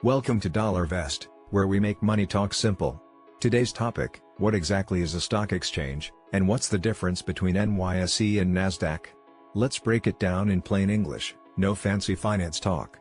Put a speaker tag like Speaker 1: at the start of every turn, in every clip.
Speaker 1: Welcome to DollarVest, where we make money talk simple. Today's topic: what exactly is a stock exchange, and what's the difference between NYSE and NASDAQ? Let's break it down in plain English, no fancy finance talk.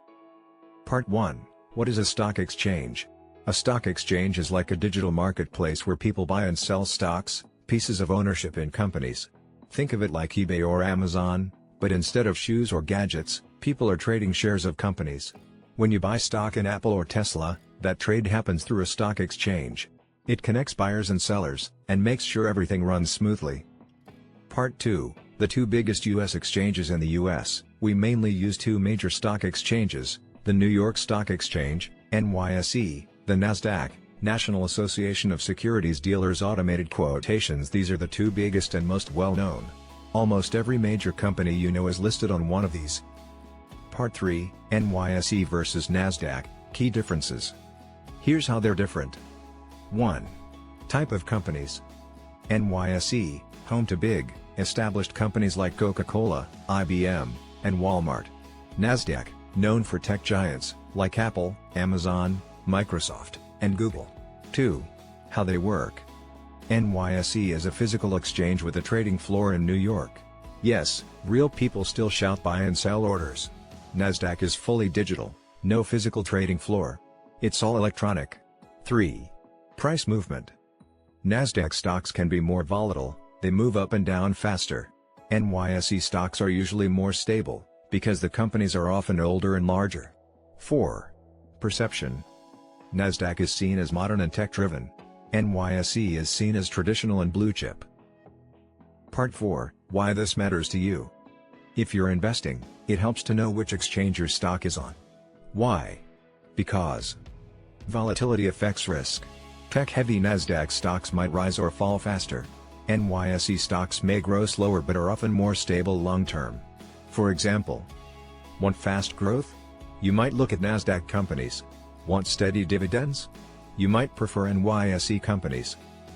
Speaker 1: Part 1. What is a stock exchange? A stock exchange is like a digital marketplace where people buy and sell stocks, pieces of ownership in companies. Think of it like eBay or Amazon, but instead of shoes or gadgets, people are trading shares of companies. When you buy stock in Apple or Tesla, that trade happens through a stock exchange. It connects buyers and sellers, and makes sure everything runs smoothly. Part 2. The two biggest U.S. exchanges in the U.S. We mainly use two major stock exchanges: the New York Stock Exchange, NYSE, the NASDAQ, National Association of Securities Dealers Automated Quotations. These are the two biggest and most well-known. Almost every major company you know is listed on one of these. Part 3, NYSE versus NASDAQ, Key Differences. Here's how they're different. 1. Type of companies. NYSE, home to big, established companies like Coca-Cola, IBM, and Walmart. NASDAQ, known for tech giants, like Apple, Amazon, Microsoft, and Google. 2. How they work. NYSE is a physical exchange with a trading floor in New York. Yes, real people still shout buy and sell orders. NASDAQ is fully digital, no physical trading floor. It's all electronic. 3. Price movement. NASDAQ stocks can be more volatile, they move up and down faster. NYSE stocks are usually more stable, because the companies are often older and larger. 4. Perception. NASDAQ is seen as modern and tech-driven. NYSE is seen as traditional and blue-chip. Part 4, why this matters to you. If you're investing, it helps to know which exchange your stock is on. Why? Because volatility affects risk. Tech-heavy NASDAQ stocks might rise or fall faster. NYSE stocks may grow slower but are often more stable long-term. For example, want fast growth? You might look at NASDAQ companies. Want steady dividends? You might prefer NYSE companies.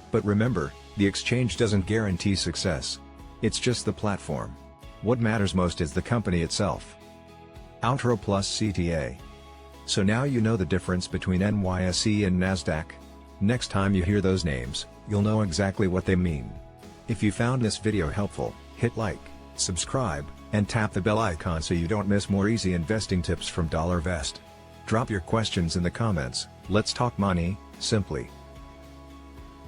Speaker 1: But remember, the exchange doesn't guarantee success. It's just the platform. What matters most is the company itself. Outro plus CTA. So now you know the difference between NYSE and NASDAQ. Next time you hear those names, you'll know exactly what they mean. If you found this video helpful, hit like, subscribe, and tap the bell icon so you don't miss more easy investing tips from DollarVest. Drop your questions in the comments. Let's talk money, simply.